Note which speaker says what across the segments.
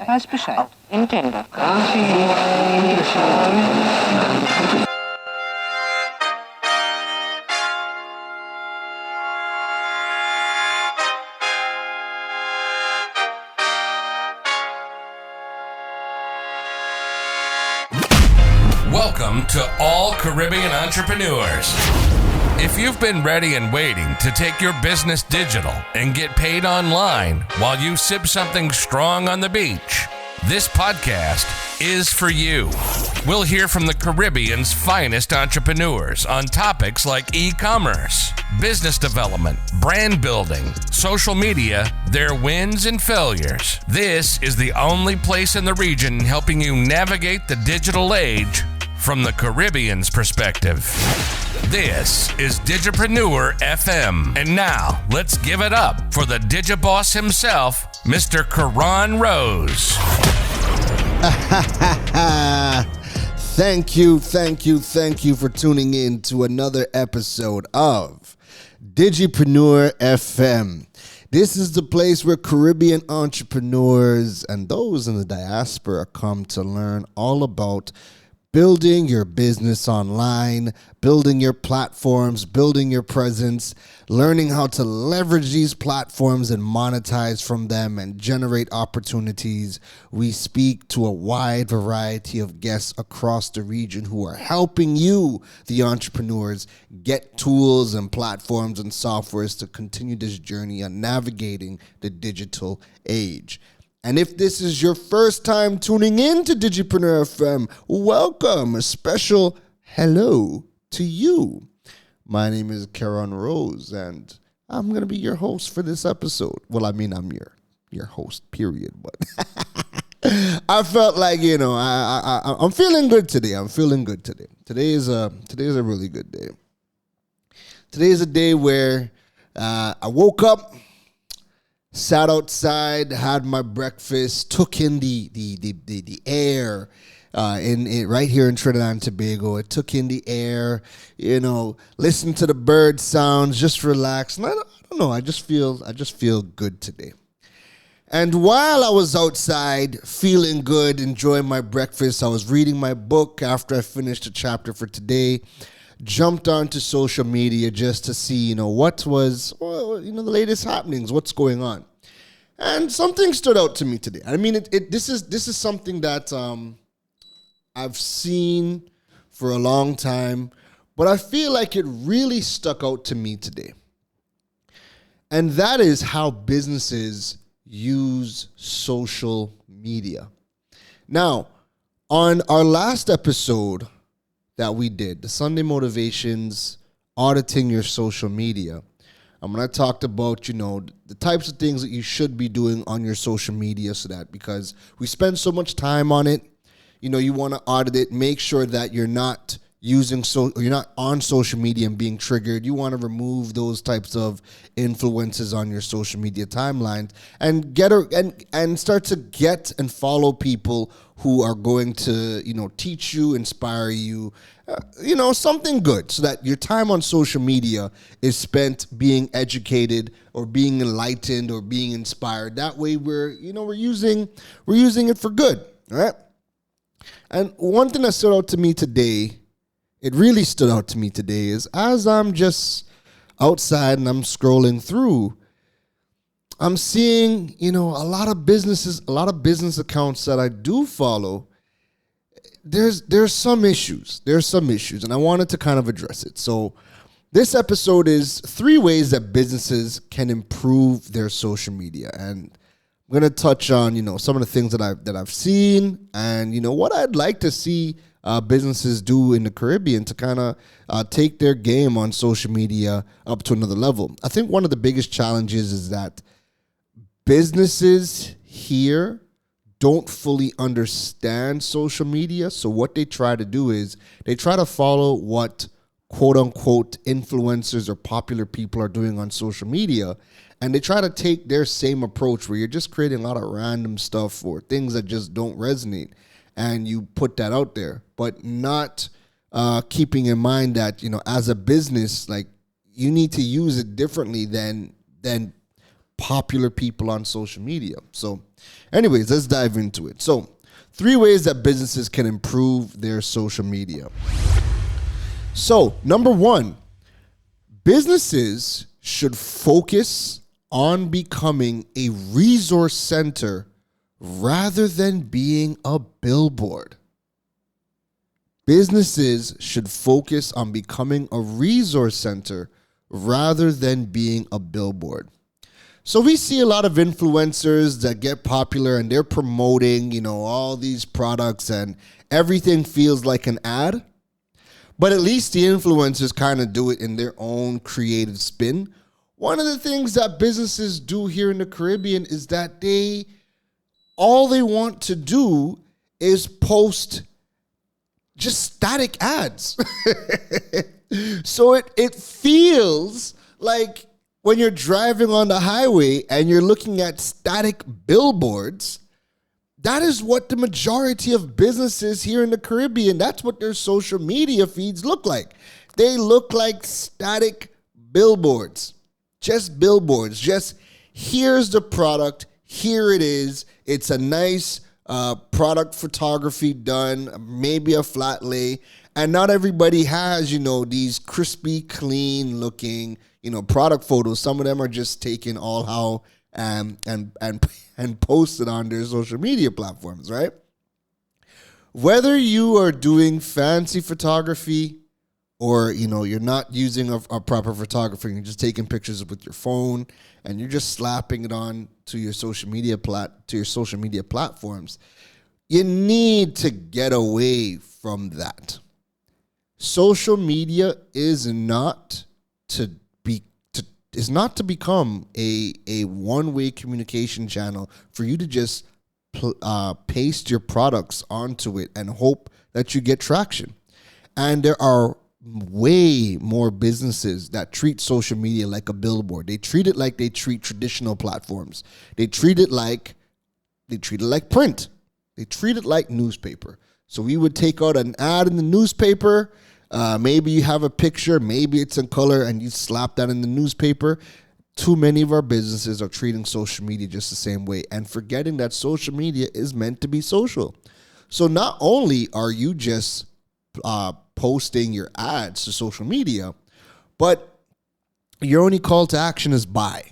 Speaker 1: weiß Bescheid.
Speaker 2: Intendo.
Speaker 3: Welcome to All Caribbean Entrepreneurs. If you've been ready and waiting to take your business digital and get paid online while you sip something strong on the beach, this podcast is for you. We'll hear from the Caribbean's finest entrepreneurs on topics like e-commerce, business development, brand building, social media, their wins and failures. This is the only place in the region helping you navigate the digital age from the Caribbean's perspective. This is Digipreneur FM. And now, let's give it up for the Digiboss himself, Mr. Karan Rose.
Speaker 4: Thank you for tuning in to another episode of Digipreneur FM. This is the place where Caribbean entrepreneurs and those in the diaspora come to learn all about building your business online, building your platforms, building your presence, learning how to leverage these platforms and monetize from them and generate opportunities. We speak to a wide variety of guests across the region who are helping you, the entrepreneurs, get tools and platforms and softwares to continue this journey on navigating the digital age. And if this is your first time tuning in to Digipreneur FM, welcome. A special hello to you. My name is Karan Rose, and I'm going to be your host for this episode. Well, I mean, I'm your host, period. But I felt like, I'm feeling good today. Today is a really good day. Today is a day where I woke up, sat outside, had my breakfast, took in the air in right here in Trinidad and Tobago. I took in the air, listened to the bird sounds, just relaxed. And I don't know, I just feel good today. And while I was outside feeling good, enjoying my breakfast, I was reading my book after I finished a chapter for today. Jumped onto social media just to see, what was, the latest happenings, what's going on. And something stood out to me today. I mean, this is something that I've seen for a long time, but I feel like it really stuck out to me today. And that is how businesses use social media. Now, on our last episode that we did, the Sunday Motivations, auditing your social media, I'm going to talk about, the types of things that you should be doing on your social media because we spend so much time on it, you want to audit it, make sure that you're not you're not on social media and being triggered. You want to remove those types of influences on your social media timeline and start to get and follow people who are going to, teach you, inspire you, something good so that your time on social media is spent being educated or being enlightened or being inspired. That way we're using it for good, all right? And one thing that stood out to me today, it really stood out to me today, is as I'm just outside and I'm scrolling through, I'm seeing, a lot of business accounts that I do follow. There's some issues. And I wanted to kind of address it. So this episode is 3 ways that businesses can improve their social media. And I'm going to touch on, some of the things that I've seen and, what I'd like to see businesses do in the Caribbean to kind of take their game on social media up to another level. I think one of the biggest challenges is that businesses here don't fully understand social media. So what they try to do is they try to follow what quote unquote influencers or popular people are doing on social media. And they try to take their same approach where you're just creating a lot of random stuff or things that just don't resonate. And you put that out there, but not keeping in mind that, as a business, like you need to use it differently than popular people on social media. So Anyways, let's dive into it. So 3 ways that businesses can improve their social media. So number 1, businesses should focus on becoming a resource center rather than being a billboard. Businesses should focus on becoming a resource center rather than being a billboard. So we see a lot of influencers that get popular and they're promoting, all these products and everything feels like an ad. But at least the influencers kind of do it in their own creative spin. One of the things that businesses do here in the Caribbean is that all they want to do is post just static ads. So it feels like when you're driving on the highway and you're looking at static billboards, that is what the majority of businesses here in the Caribbean, that's what their social media feeds look like. They look like static billboards. Just billboards. Just here's the product. Here it is. It's a nice product photography done, maybe a flat lay. And not everybody has, these crispy, clean looking, product photos. Some of them are just taken all how and posted on their social media platforms, right? Whether you are doing fancy photography or, you're not using a proper photographer, you're just taking pictures with your phone and you're just slapping it on to your social media platforms, you need to get away from that. Social media is not to become a one-way communication channel for you to just paste your products onto it and hope that you get traction. And there are way more businesses that treat social media like a billboard. They treat it like they treat traditional platforms. They treat it like print. They treat it like newspaper. So we would take out an ad in the newspaper. Maybe you have a picture, maybe it's in color, and you slap that in the newspaper. Too many of our businesses are treating social media just the same way and forgetting that social media is meant to be social. So not only are you just posting your ads to social media, but your only call to action is buy.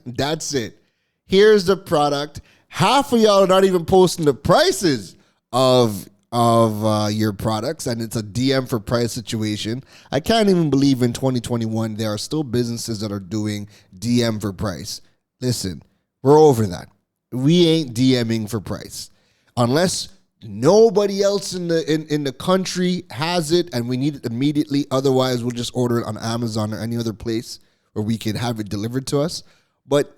Speaker 4: That's it. Here's the product. Half of y'all are not even posting the prices of your products, and it's a DM for price situation. I can't even believe in 2021 there are still businesses that are doing DM for price. Listen, we're over that. We ain't DMing for price unless nobody else in the country has it and we need it immediately. Otherwise, we'll just order it on Amazon or any other place where we can have it delivered to us. But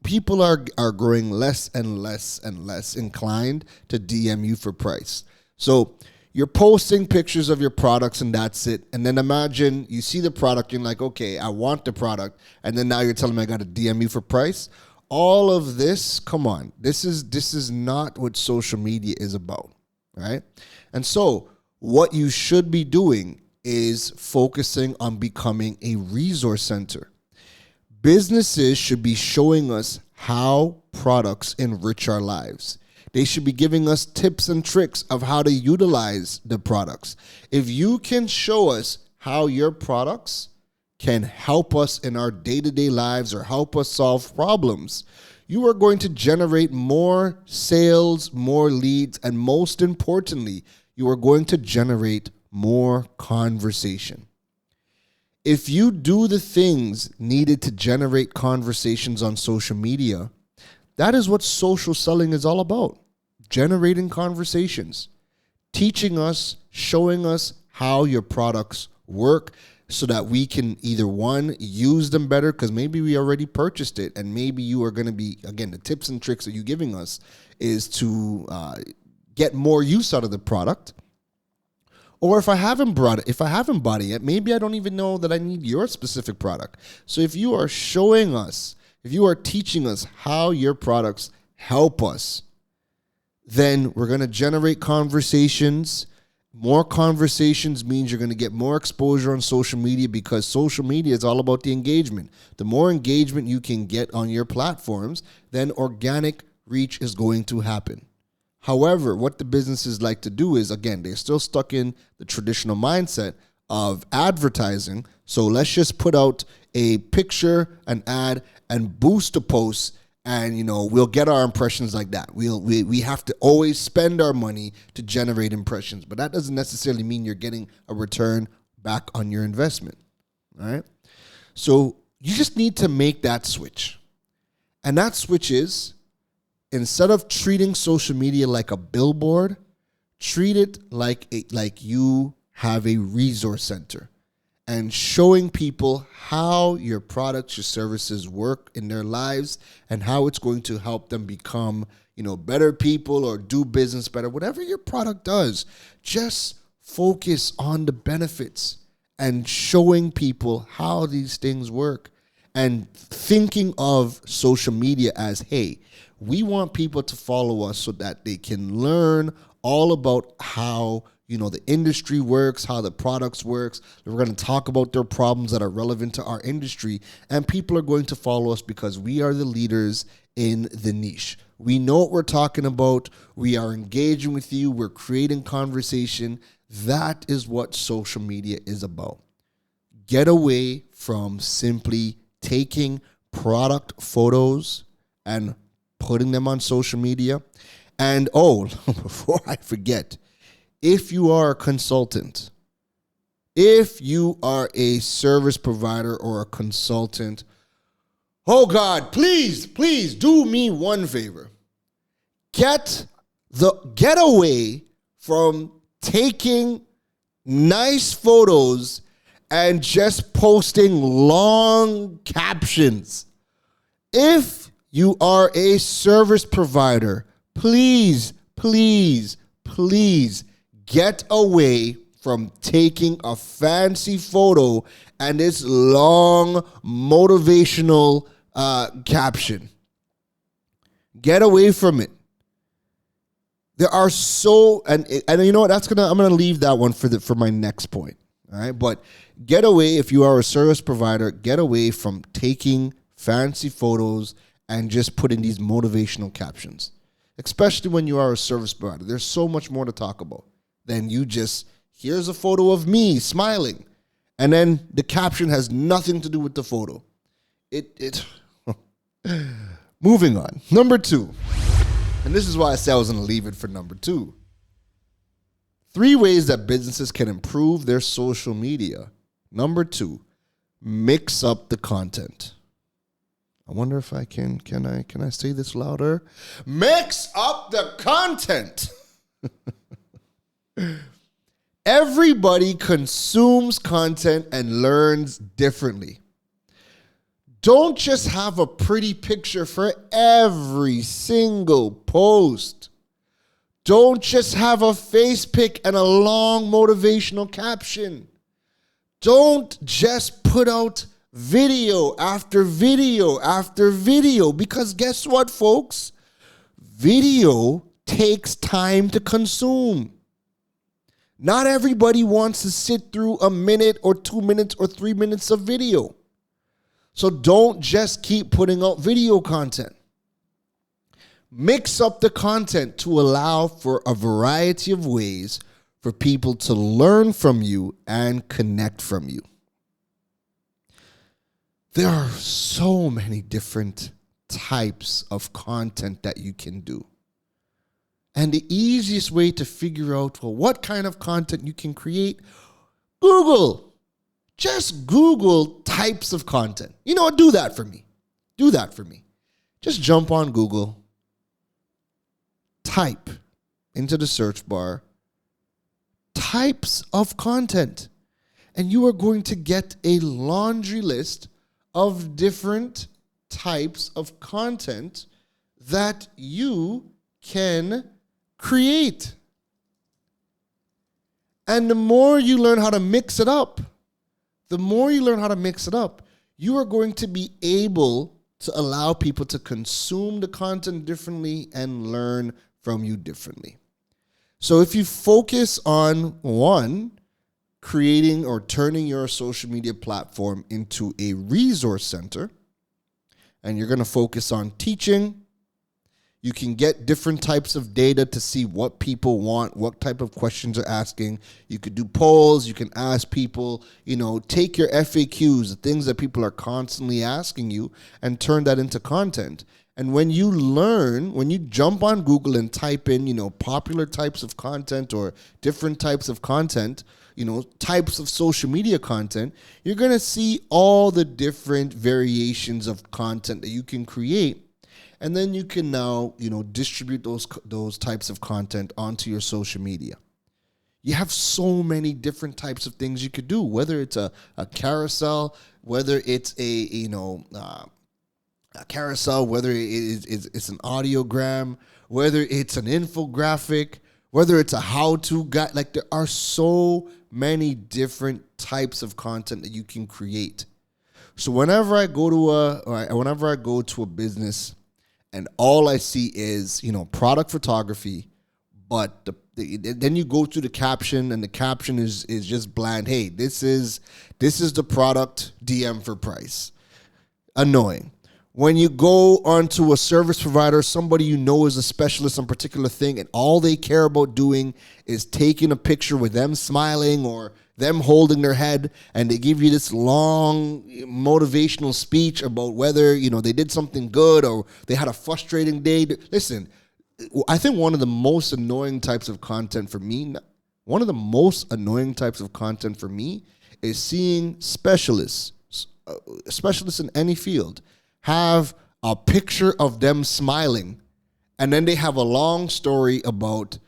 Speaker 4: people are growing less and less and less inclined to DM you for price. So you're posting pictures of your products and that's it. And then imagine you see the product, you're like, okay, I want the product. And then now you're telling me I got to DM you for price. All of this, come on, this is not what social media is about, right? And so what you should be doing is focusing on becoming a resource center. Businesses should be showing us how products enrich our lives. They should be giving us tips and tricks of how to utilize the products. If you can show us how your products can help us in our day-to-day lives or help us solve problems, you are going to generate more sales, more leads, and most importantly, you are going to generate more conversation. If you do the things needed to generate conversations on social media, that is what social selling is all about. Generating conversations, teaching us, showing us how your products work so that we can either, one, use them better because maybe we already purchased it and maybe you are going to be, again, the tips and tricks that you're giving us is to get more use out of the product. Or if I haven't bought it yet, maybe I don't even know that I need your specific product. So if you are showing us, if you are teaching us how your products help us, then we're going to generate conversations. More conversations means you're going to get more exposure on social media, because social media is all about the engagement. The more engagement you can get on your platforms, then organic reach is going to happen. However, what the businesses like to do is, again, they're still stuck in the traditional mindset of advertising. So let's just put out a picture, an ad, and boost a post, and we'll get our impressions like that. We have to always spend our money to generate impressions, but that doesn't necessarily mean you're getting a return back on your investment. All right. So you just need to make that switch. And that switch is, instead of treating social media like a billboard, treat it like you have a resource center, and showing people how your products, your services work in their lives, and how it's going to help them become, better people or do business better. Whatever your product does, just focus on the benefits and showing people how these things work, and thinking of social media as, hey, we want people to follow us so that they can learn all about how the industry works, how the products works. We're going to talk about their problems that are relevant to our industry, and people are going to follow us because we are the leaders in the niche. We know what we're talking about. We are engaging with you. We're creating conversation. That is what social media is about. Get away from simply taking product photos and putting them on social media. And before I forget, if you are a consultant, if you are a service provider or a consultant, oh God, please do me one favor. Get away from taking nice photos and just posting long captions. If you are a service provider, please get away from taking a fancy photo and this long motivational caption. Get away from it. There are and you know what? I'm gonna leave that one for my next point. All right, but get away, if you are a service provider, get away from taking fancy photos and just putting these motivational captions. Especially when you are a service provider. There's so much more to talk about than you just, here's a photo of me smiling, and then the caption has nothing to do with the photo. Moving on. Number 2. And this is why I said I was going to leave it for number 2. 3 ways that businesses can improve their social media. Number 2, mix up the content. I wonder if I can I say this louder? Mix up the content. Everybody consumes content and learns differently. Don't just have a pretty picture for every single post. Don't just have a face pic and a long motivational caption. Don't just put out video after video after video, because guess what, folks? Video takes time to consume. Not everybody wants to sit through a minute or 2 minutes or 3 minutes of video. So don't just keep putting out video content. Mix up the content to allow for a variety of ways for people to learn from you and connect from you. There are so many different types of content that you can do. And the easiest way to figure out, what kind of content you can create, Google. Just Google types of content. You know what? Do that for me. Just jump on Google, type into the search bar, types of content, and you are going to get a laundry list of different types of content that you can create. And the more you learn how to mix it up, you are going to be able to allow people to consume the content differently and learn from you differently. So if you focus on one, creating or turning your social media platform into a resource center, and you're going to focus on teaching, you can get different types of data to see what people want, what type of questions they're asking. You could do polls. You can ask people, take your FAQs, the things that people are constantly asking you, and turn that into content. And when you jump on Google and type in, popular types of content or different types of content, types of social media content, you're going to see all the different variations of content that you can create. And then you can now, distribute those types of content onto your social media. You have so many different types of things you could do, whether it's a carousel, whether it's a carousel, whether it's an audiogram, whether it's an infographic, whether it's a how-to guide. Like, there are so many different types of content that you can create. So whenever I go to a business and all I see is, product photography, but then you go through the caption, and the caption is just bland. Hey, this is the product, DM for price. Annoying. When you go onto a service provider, somebody is a specialist on a particular thing, and all they care about doing is taking a picture with them smiling or them holding their head, and they give you this long motivational speech about whether, they did something good or they had a frustrating day. Listen, I think one of the most annoying types of content for me is seeing specialists in any field, have a picture of them smiling, and then they have a long story about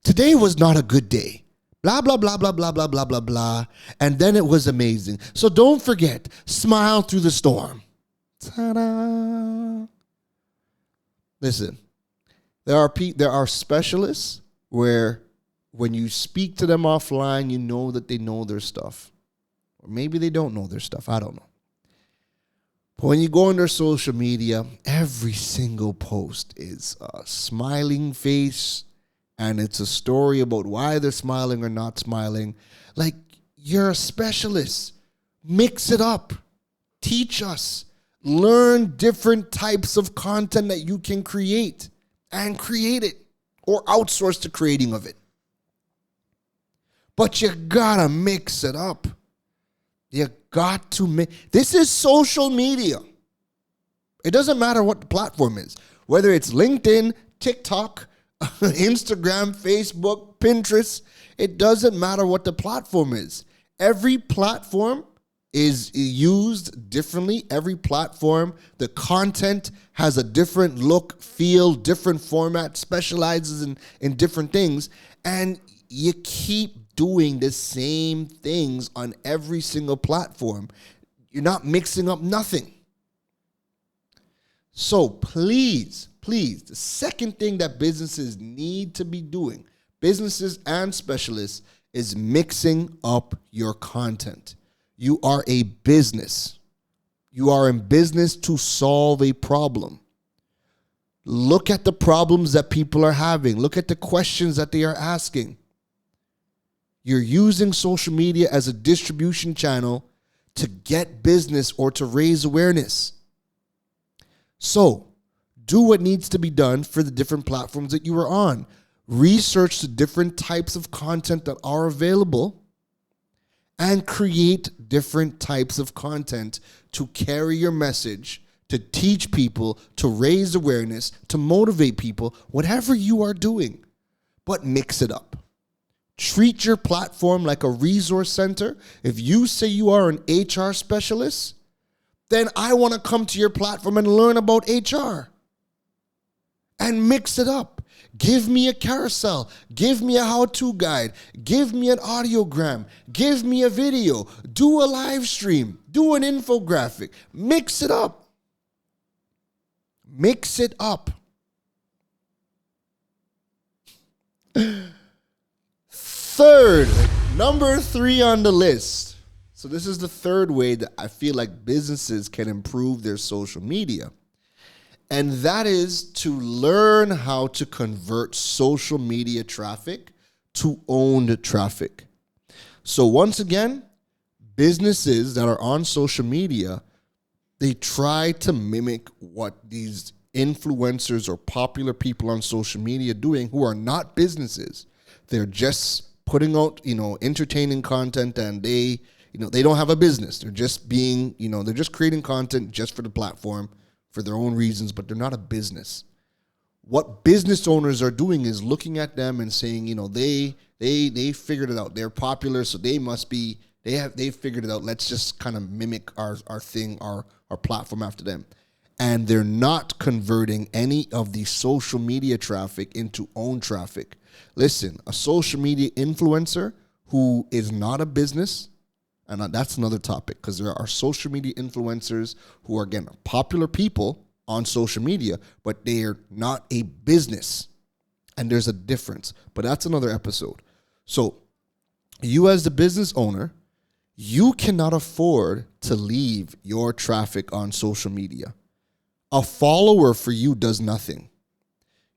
Speaker 4: today was not a good day. Blah, blah, blah, blah, blah, blah, blah, blah, blah. And then it was amazing. So don't forget, smile through the storm. Ta-da. Listen, there are specialists where when you speak to them offline, you know that they know their stuff. Or maybe they don't know their stuff. I don't know. But when you go on their social media, every single post is a smiling face, and it's a story about why they're smiling or not smiling. Like, you're a specialist. Mix it up. Teach us. Learn different types of content that you can create, and create it or outsource the creating of it. But you gotta mix it up. You got to make. This is social media. It doesn't matter what the platform is. Whether it's LinkedIn, TikTok, Instagram, Facebook, Pinterest. It doesn't matter what the platform is. Every platform is used differently. Every platform, the content has a different look, feel, different format, specializes in different things. And you keep doing the same things on every single platform. You're not mixing up nothing. So please, the second thing that businesses need to be doing, businesses and specialists, is mixing up your content. You are a business. You are in business to solve a problem. Look at the problems that people are having. Look at the questions that they are asking. You're using social media as a distribution channel to get business or to raise awareness. So, do what needs to be done for the different platforms that you are on. Research the different types of content that are available and create different types of content to carry your message, to teach people, to raise awareness, to motivate people, whatever you are doing. But mix it up. Treat your platform like a resource center. If you say you are an HR specialist, then I want to come to your platform and learn about HR. And mix it up. Give me a carousel. Give me a how-to guide. Give me an audiogram. Give me a video. Do a live stream. Do an infographic. Mix it up. Mix it up. Third, number 3 on the list. So this is the third way that I feel like businesses can improve their social media. And that is to learn how to convert social media traffic to owned traffic. So once again, businesses that are on social media, they try to mimic what these influencers or popular people on social media doing who are not businesses. They're just putting out, entertaining content, and they don't have a business. They're just being, they're just creating content just for the platform for their own reasons, but they're not a business. What business owners are doing is looking at them and saying, they figured it out. They're popular, so they must be, they figured it out. Let's just kind of mimic our thing, our platform after them. And they're not converting any of the social media traffic into own traffic. Listen, a social media influencer who is not a business, and that's another topic, because there are social media influencers who are, again, popular people on social media, but they're not a business. And there's a difference. But that's another episode. So you as the business owner, you cannot afford to leave your traffic on social media. A follower for you does nothing.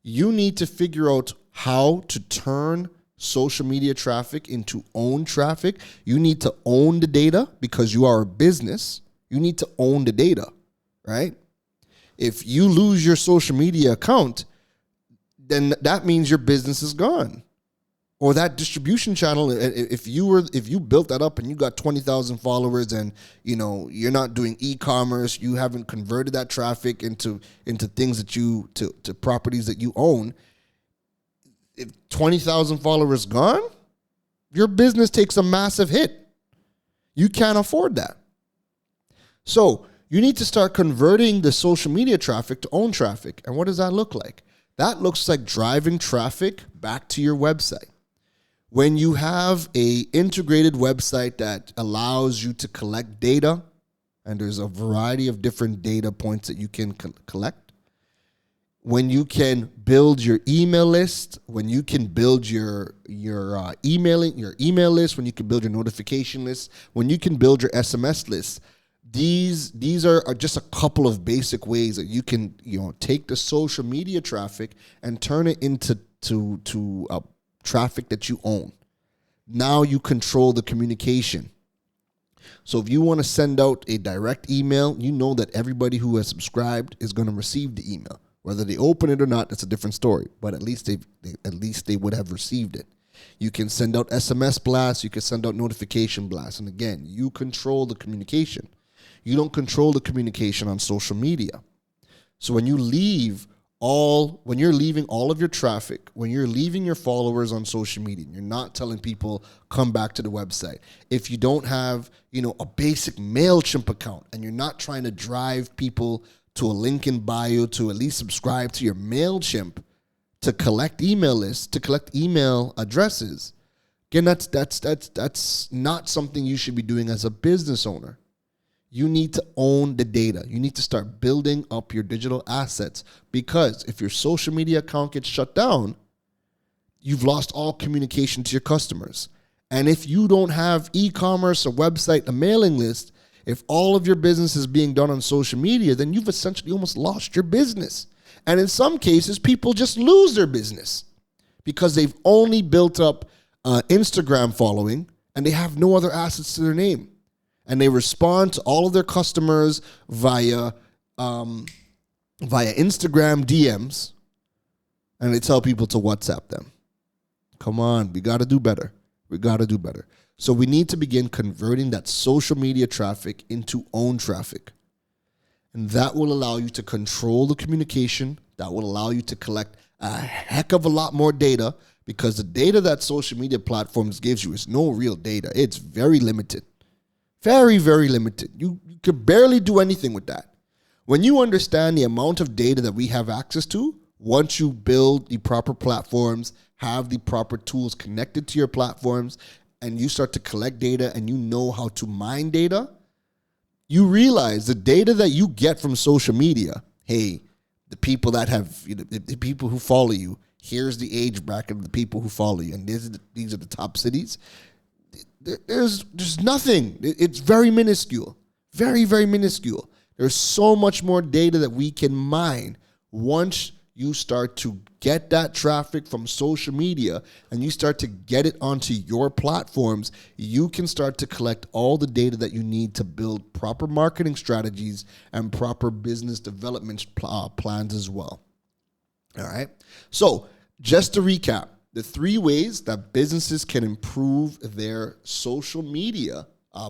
Speaker 4: You need to figure out how to turn social media traffic into own traffic. You need to own the data because you are a business. You need to own the data, right? If you lose your social media account, then that means your business is gone. Or that distribution channel, if you built that up and you got 20,000 followers and you're not doing e-commerce, you haven't converted that traffic into things that to properties that you own. If 20,000 followers gone, your business takes a massive hit. You can't afford that. So you need to start converting the social media traffic to own traffic. And what does that look like? That looks like driving traffic back to your website. When you have a integrated website that allows you to collect data, and there's a variety of different data points that you can collect, when you can build your email list, when you can build your email list, when you can build your notification list, when you can build your SMS list, these are just a couple of basic ways that you can take the social media traffic and turn it into traffic that you own. Now you control the communication. So if you want to send out a direct email, you know that everybody who has subscribed is going to receive the email. Whether they open it or not, that's a different story. But at least they would have received it. You can send out SMS blasts. You can send out notification blasts. And again, you control the communication. You don't control the communication on social media. So when you're leaving all of your traffic, when you're leaving your followers on social media, you're not telling people, come back to the website. If you don't have, a basic MailChimp account and you're not trying to drive people to a link in bio to at least subscribe to your MailChimp to collect email lists, to collect email addresses, again, that's not something you should be doing as a business owner. You need to own the data. You need to start building up your digital assets, because if your social media account gets shut down, you've lost all communication to your customers. And if you don't have e-commerce, a website, a mailing list, if all of your business is being done on social media, then you've essentially almost lost your business. And in some cases, people just lose their business because they've only built up Instagram following and they have no other assets to their name. And they respond to all of their customers via Instagram DMs, and they tell people to WhatsApp them. Come on, we got to do better. We got to do better. So we need to begin converting that social media traffic into own traffic. And that will allow you to control the communication. That will allow you to collect a heck of a lot more data, because the data that social media platforms gives you is no real data. It's very limited. Very, very limited. You could barely do anything with that. When you understand the amount of data that we have access to, once you build the proper platforms, have the proper tools connected to your platforms, and you start to collect data and you know how to mine data, you realize the data that you get from social media, hey, the people that have, the people who follow you, here's the age bracket of the people who follow you, and these are the top cities. There's nothing. It's very minuscule. Very, very minuscule. There's so much more data that we can mine once you start to get that traffic from social media and you start to get it onto your platforms, you can start to collect all the data that you need to build proper marketing strategies and proper business development plans as well. All right. So just to recap, the 3 ways that businesses can improve their social media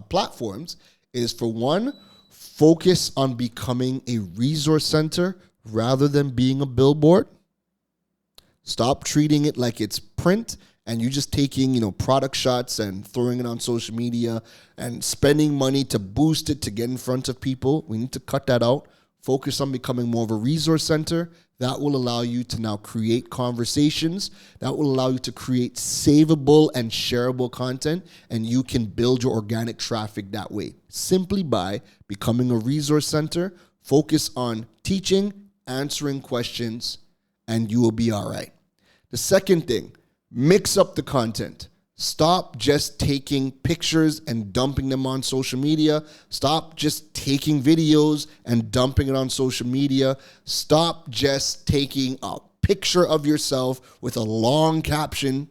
Speaker 4: platforms is, for one, focus on becoming a resource center rather than being a billboard. Stop treating it like it's print and you just taking, product shots and throwing it on social media and spending money to boost it to get in front of people. We need to cut that out. Focus on becoming more of a resource center. That will allow you to now create conversations. That will allow you to create savable and shareable content, and you can build your organic traffic that way. Simply by becoming a resource center, focus on teaching, answering questions, and you will be all right. The second thing, mix up the content. Stop just taking pictures and dumping them on social media. Stop just taking videos and dumping it on social media. Stop just taking a picture of yourself with a long caption.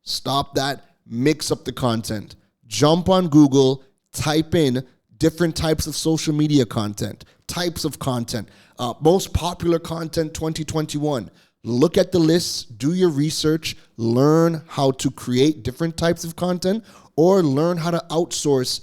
Speaker 4: Stop that. Mix up the content. Jump on Google, type in different types of social media content, types of content, most popular content 2021. Look at the lists, do your research, learn how to create different types of content, or learn how to outsource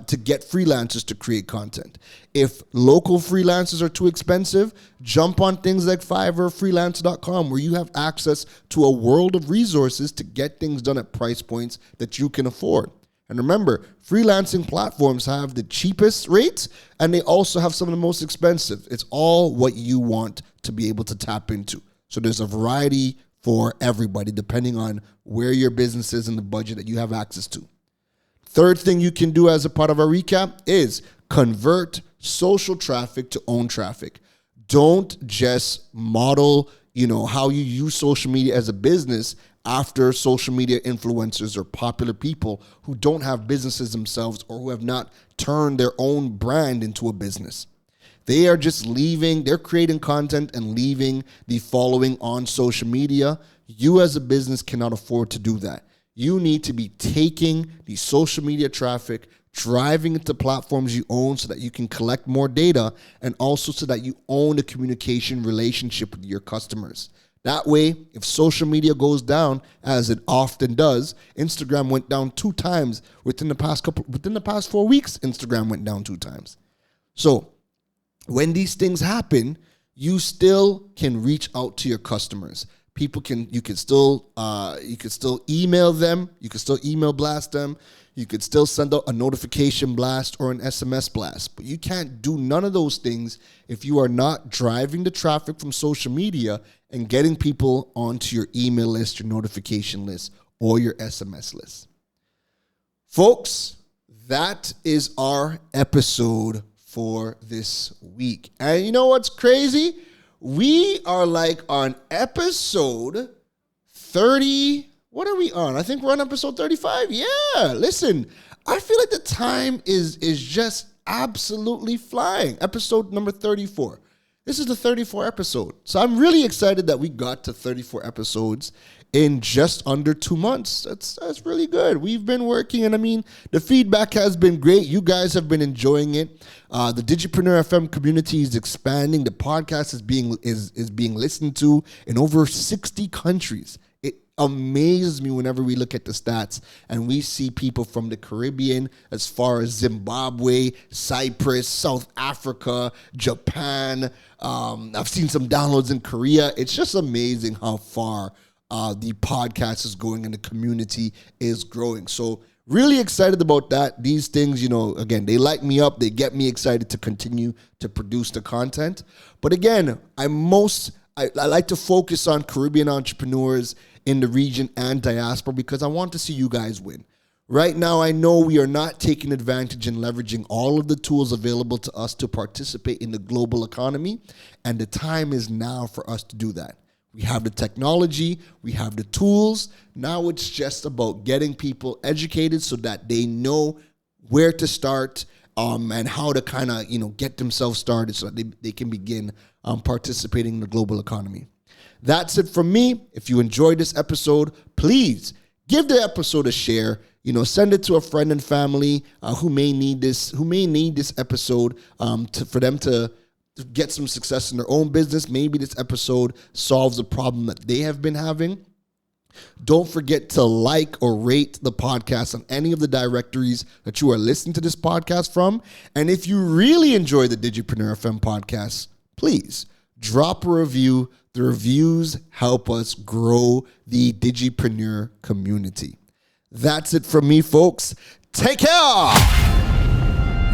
Speaker 4: to get freelancers to create content. If local freelancers are too expensive, jump on things like Fiverr, freelancer.com, where you have access to a world of resources to get things done at price points that you can afford. And remember, freelancing platforms have the cheapest rates, and they also have some of the most expensive. It's all what you want to be able to tap into. So there's a variety for everybody, depending on where your business is and the budget that you have access to. Third thing you can do as a part of our recap is convert social traffic to own traffic. Don't just model, how you use social media as a business after social media influencers or popular people who don't have businesses themselves or who have not turned their own brand into a business. They are just they're creating content and leaving the following on social media. You as a business cannot afford to do that. You need to be taking the social media traffic, driving it to platforms you own so that you can collect more data, and also so that you own a communication relationship with your customers. That way, if social media goes down, as it often does, Instagram went down 2 times within the past 4 weeks. Instagram went down 2 times. So when these things happen, you still can reach out to your customers. You can still email them. You can still email blast them. You could still send out a notification blast or an SMS blast. But you can't do none of those things if you are not driving the traffic from social media and getting people onto your email list, your notification list, or your SMS list. Folks, that is our episode for this week. And you know what's crazy? We are like on episode 30. What are we on? I think we're on episode 35. Yeah, listen, I feel like the time is just absolutely flying. Episode number 34. This is the 34th episode. So I'm really excited that we got to 34 episodes in just under 2 months. That's really good. We've been working, and the feedback has been great. You guys have been enjoying it. The Digipreneur FM community is expanding. The podcast is being listened to in over 60 countries. It amazes me whenever we look at the stats and we see people from the Caribbean, as far as Zimbabwe, Cyprus, South Africa, Japan. I've seen some downloads in Korea. It's just amazing how far the podcast is going and the community is growing. So really excited about that. These things, again, they light me up. They get me excited to continue to produce the content. But again, I like to focus on Caribbean entrepreneurs in the region and diaspora because I want to see you guys win. Right now, I know we are not taking advantage and leveraging all of the tools available to us to participate in the global economy, and the time is now for us to do that. We have the technology, we have the tools. Now it's just about getting people educated so that they know where to start and how to kind of, get themselves started so that they can begin participating in the global economy. That's it from me. If you enjoyed this episode, please give the episode a share. Send it to a friend and family who may need this episode for them to get some success in their own business. Maybe this episode solves a problem that they have been having. Don't forget to like or rate the podcast on any of the directories that you are listening to this podcast from. And if you really enjoy the Digipreneur FM podcast, please drop a review. The reviews help us grow the Digipreneur community. That's it from me, folks. Take care.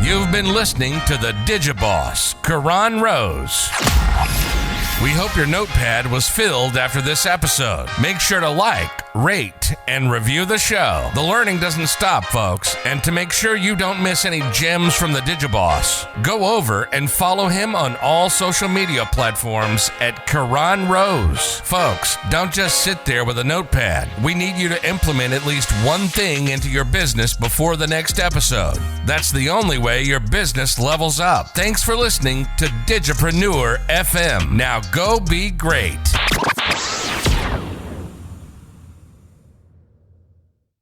Speaker 3: You've been listening to the Digiboss, Karan Rose. We hope your notepad was filled after this episode. Make sure to like, rate, and review the show. The learning doesn't stop, folks. And to make sure you don't miss any gems from the Digiboss, go over and follow him on all social media platforms at Karan Rose. Folks, don't just sit there with a notepad. We need you to implement at least one thing into your business before the next episode. That's the only way your business levels up. Thanks for listening to Digipreneur FM. Now go be great.